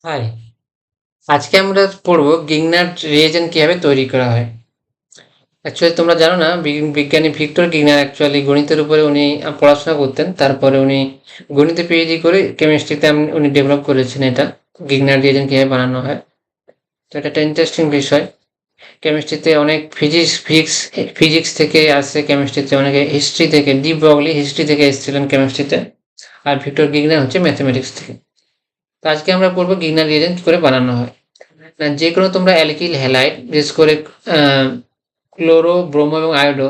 High, আজকে আমরা পড়বো গিগনার্ড রিয়েজেন্ট কিভাবে তৈরি করা হয়। অ্যাকচুয়ালি তোমরা জানো না, বিজ্ঞানী ভিক্টর গিগনার অ্যাকচুয়ালি গণিতের উপরে উনি পড়াশোনা করতেন। তারপরে উনি গণিতে পিএইচডি করে কেমিস্ট্রিতে উনি ডেভেলপ করেছেন এটা গিগনার্ড রিয়েজেন্ট কিভাবে বানানো হয়। তো এটা একটা ইন্টারেস্টিং বিষয়। কেমিস্ট্রিতে অনেক ফিজিক্স থেকে আসছে, কেমিস্ট্রিতে অনেকে হিস্ট্রি থেকে, ডি ব্রগলি হিস্ট্রি থেকে এসেছিলেন কেমিস্ট্রিতে, আর ভিক্টর গিগনার হচ্ছে ম্যাথমেটিক্স থেকে। তো আজকে আমরা পড়বো গিগনার রিয়েজেন্ট কি করে বানানো হয়। না, যে কোনো তোমরা অ্যালকিল হ্যালাইড, বিশেষ করে ক্লোরো, ব্রোমো এবং আয়োডো,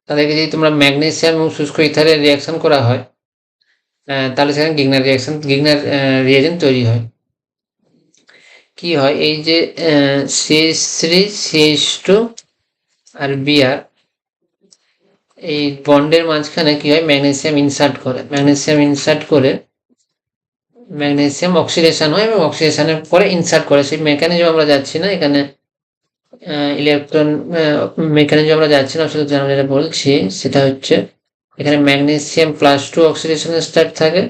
তাদেরকে যদি তোমরা ম্যাগনেসিয়াম এবং শুষ্ক ইথারে রিয়াকশন করা হয়, তাহলে সেখানে গিগনার রিয়েজেন্ট তৈরি হয়। কি হয়, এই যে CH3 CH2 আর বিআর, এই বন্ডের মাঝখানে কি হয়, ম্যাগনেসিয়াম অক্সিডেশন হয় এবং অক্সিডেশনের পরে ইনসার্ট করে। সেই মেকানিজম আমরা যাচ্ছি না এখানে, ইলেকট্রন মেকানিজম আমরা যাচ্ছি না, শুধু আমরা যেটা বলছি সেটা হচ্ছে এখানে ম্যাগনেসিয়াম +2 অক্সিডেশন স্টার্ট থাকে,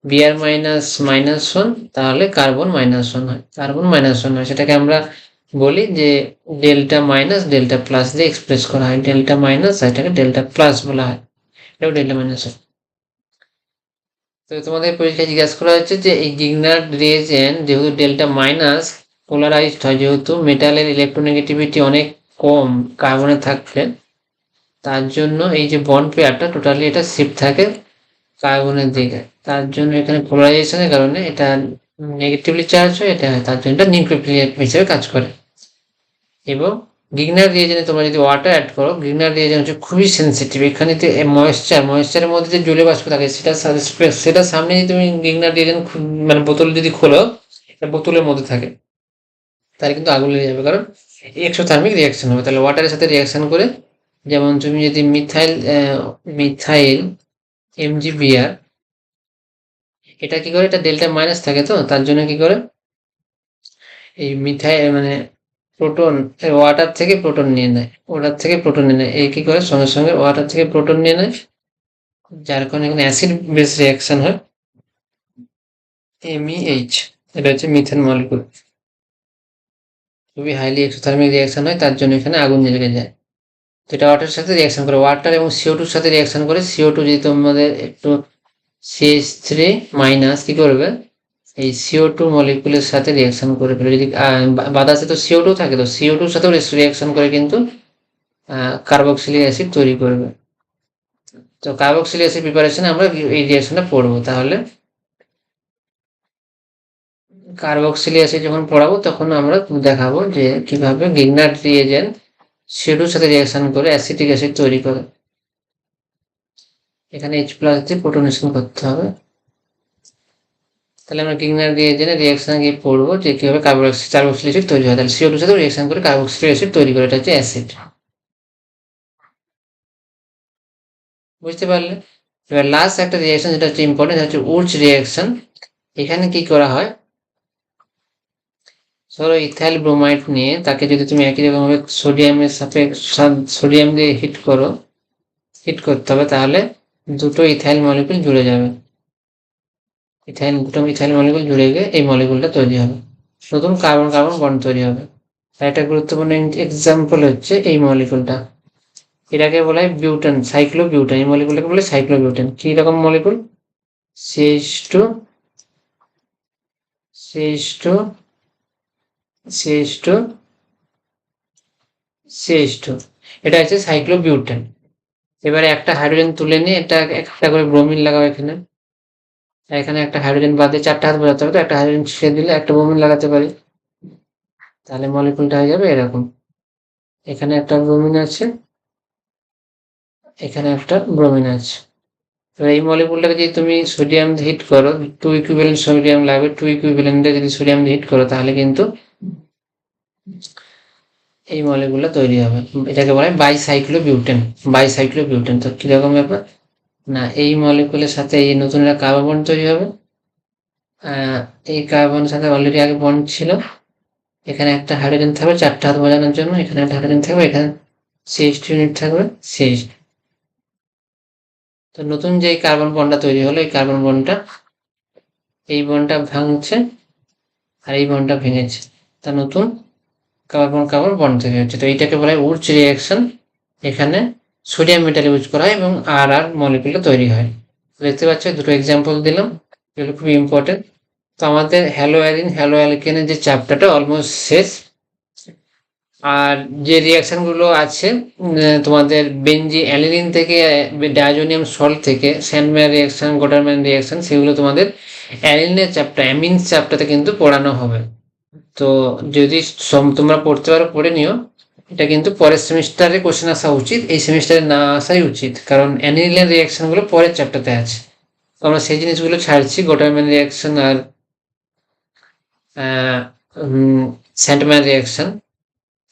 বিআর -1, তাহলে কার্বন -1 হয়। সেটাকে আমরা বলি যে ডেল্টা মাইনাস ডেল্টা প্লাস দিয়ে এক্সপ্রেস করা হয়। ডেল্টা মাইনাস এটাকে ডেল্টা প্লাস বলা হয়, এটাও ডেল্টা মাইনাস হয়। তো তোমাদের পরীক্ষায় জিজ্ঞাসা করা হচ্ছে যে এই গিগনার্ড রিয়েজেন্ট যেহেতু ডেল্টা মাইনাস পোলারাইজড হয়, যেহেতু মেটালের ইলেকট্রোনেগেটিভিটি অনেক কম কার্বনে থাকলে, তার জন্য এই যে বন্ড পেয়ারটা টোটালি এটা শিফট থাকে কার্বনের দিকে। তার জন্য এখানে পোলারাইজেশনের কারণে এটা নেগেটিভলি চার্জ হয়, এটা হয়, তার জন্য এটা নিউক্লিওফিলিক হিসেবে কাজ করে। এবং গিগনার রিয়েজেন্টে তোমরা যদি ওয়াটার অ্যাড করো, গিগনার রিয়েজেন্ট হচ্ছে খুবই সেন্সিটিভ। এখানেতে ময়েশ্চারের মধ্যে যে জলীয় বাষ্প থাকে সেটা সামনে যদি তুমি গিগনার রিয়েজেন্ট মানে বোতল যদি খোলো, এটা বোতলের মধ্যে থাকে, তাহলে কিন্তু আগুন লেগে যাবে, কারণ এক্সোথার্মিক রিয়াকশন হবে। তাহলে ওয়াটারের সাথে রিয়াকশন করে, যেমন তুমি যদি মিথাইল MgBr, এটা কি করে, এটা ডেল্টা মাইনাস থাকে, তো তার জন্য কি করে এই মিথাইল মানে প্রোটন, ওয়াটার থেকে প্রোটন নিয়ে নেয়, এই কি করে সঙ্গে সঙ্গে ওয়াটার থেকে প্রোটন নিয়ে নেয়, যার কারণে এখানে অ্যাসিড বেস রিয়াকশন হয়, MEH। এটা হচ্ছে মিথেন মলিকুল, খুবই হাইলি এক্সোথার্মিক রিয়াকশন হয়, তার জন্য এখানে আগুন লেগে যায়। তো এটা ওয়াটারের সাথে রিয়াকশন করে, ওয়াটার এবং CO2 সাথে রিয়াকশন করে। CO2 যদি তোমাদের একটু CH3 মাইনাস কি করবে, এই CO2 মলিকুলের সাথে রিয়াকশন করে ফেলে। যদি বাতাসে তো CO2 থাকে, তো CO2 সাথেও রিয়াকশন করে কিন্তু কার্বক্সিলিক অ্যাসিড তৈরি করবে। তো কার্বক্সিলিক অ্যাসিড প্রিপারেশনে আমরা এই রিয়াকশনটা পড়বো। তাহলে কার্বক্সিলিক অ্যাসিড যখন পড়াবো তখন আমরা দেখাবো যে কিভাবে গিগনার্ড রিয়েজেন্ট CO2 সাথে রিয়াকশন করে অ্যাসিটিক অ্যাসিড তৈরি করে। এখানে H+ দিয়ে প্রোটনেশন করতে হবে। তাহলে আমরা গিগনার্ড রিয়েজেন্টের রিয়াকশন গিয়ে পড়বো যে কিভাবে কার্বক্সিলিক অ্যাসিড তৈরি হয়। তাহলে CO2 সাথে রিয়াকশন করে কার্বক্সিলিক অ্যাসিড তৈরি করে, এটা হচ্ছে অ্যাসিড। বুঝতে পারলে? এবার লাস্ট একটা রিয়াকশন যেটা হচ্ছে ইম্পর্টেন্ট, হচ্ছে উডস রিয়াকশন। এখানে কি করা হয়, ধরো ইথাইল ব্রোমাইড নিয়ে তাকে যদি তুমি একই রকম ভাবে সোডিয়াম দিয়ে হিট করতে হবে, তাহলে দুটো ইথাইল মলিকুল জুড়ে যাবে। দুটো ইথাইল মলিকুল জুড়ে গিয়ে এই মলিকুলটা তৈরি হবে, নতুন কার্বন কার্বন বন্ড তৈরি হবে। আর একটা গুরুত্বপূর্ণ এক্সাম্পল হচ্ছে এই মলিকুলটা, এটাকে বলা হয় বিউটান, সাইক্লোবিউটান। এই মলিকুলটাকে বলে সাইক্লোবিউটান। কি রকম molecule, CH2 CH2 CH2 CH2, এটা হচ্ছে সাইক্লোবিউটেন। এবারে একটা হাইড্রোজেন তুলে নিয়ে এটা একটা করে ব্রোমিন লাগাও এখানে, এখানে একটা হাইড্রোজেন বাদে 4টা হাত বোঝাতে হবে, তো একটা হাইড্রোজেন ছেড়ে দিলে একটা ব্রোমিন লাগাতে পারি, তাহলে মলিকুলটা হয়ে যাবে এরকম। এখানে একটা ব্রোমিন আছে, এখানে একটা ব্রোমিন আছে। এবার এই মলিকুলটাকে যদি তুমি সোডিয়াম দিয়ে হিট করো, 2 ইকুইভ্যালেন্ট সোডিয়াম লাগবে, 2 ইকুইভ্যালেন্টে যদি সোডিয়াম দিয়ে হিট করো, তাহলে কিন্তু এই মলিকুলটা তৈরি হবে। এটাকে বলা হয় বাইসাইক্লোবিউটেন। তো কিরকম ব্যাপার, না এই মলিকুলের সাথে এই নতুন একটা কার্বন বন্ড তৈরি হবে। এই কার্বনের সাথে অলরেডি আগে বন্ড ছিল, এখানে একটা হাইড্রোজেন থাকবে 4টা হাত বোঝানোর জন্য, এখানে একটা হাইড্রোজেন থাকবে, এখানে CH2 ইউনিট থাকবে, CH। তো নতুন যে কার্বন বন্ডটা তৈরি হলো, এই কার্বন বন্ডটা, এই বন্ডটা ভাঙছে, আর এই বন্ডটা ভেঙেছে, তা নতুন কার্বন বন্ড তৈরি হচ্ছে। তো এইটাকে বলা হয় উডস রিয়াকশন। এখানে সোডিয়াম মেটাল ইউজ করা হয় এবং আর মলিকুলটা তৈরি হয়। দেখতে পাচ্ছ দুটো এক্সাম্পল দিলাম, এগুলো খুবই ইম্পর্টেন্ট। তো আমাদের হ্যালো অ্যালকেনের যে চ্যাপ্টারটা অলমোস্ট শেষ। আর যে রিয়াকশন গুলো আছে তোমাদের বেঞ্জি অ্যালিনিন থেকে ডাইজোনিয়াম সল্ট থেকে স্যান্ডম্যান রিয়াকশন, গোটারম্যান রিয়াকশন, সেগুলো তোমাদের অ্যালিনের চ্যাপ্টার অ্যামিনস চ্যাপ্টারতে কিন্তু পড়ানো হবে। তো যদি তোমরা পড়তে পারো পড়ে নিও। এটা কিন্তু পরের সেমিস্টারে কোশ্চেন আসা উচিত, এই সেমিস্টারে না আসাই উচিত, কারণ অ্যানিলিনের রিয়াকশন গুলো পরের চ্যাপ্টারতে আছে। তো আমরা সেই জিনিসগুলো ছাড়ছি, গোটারম্যান রিয়াকশন আর স্যান্ডম্যান রিয়াকশন।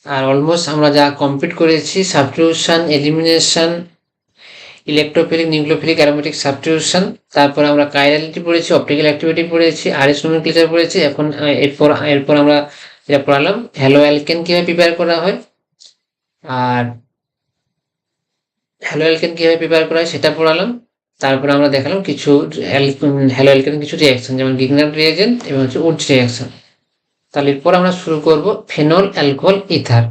আর অলমোস্ট আমরা যা কমপ্লিট করেছি, substitution, elimination, electrophilic, nucleophilic, aromatic substitution, তারপর আমরা কাইরালিটি পড়েছি, অপটিক্যাল অ্যাক্টিভিটি পড়েছি, আরএস নোমেনক্লেচার পড়েছি। এখন এরপর আমরা যেটা পড়ালাম হ্যালো অ্যালকেন কিভাবে প্রিপেয়ার করা হয়, আর হ্যালো অ্যালকেন কিভাবে প্রিপেয়ার করা হয় সেটা পড়ালাম। তারপর আমরা দেখালাম কিছু হ্যালো অ্যালকেন কিছু রিয়াকশন, যেমন গিগনার রিয়েজেন্ট এবং হচ্ছে উডস রিয়াকশন। তাহলে এরপর আমরা শুরু করব ফেনল অ্যালকোহল ইথার।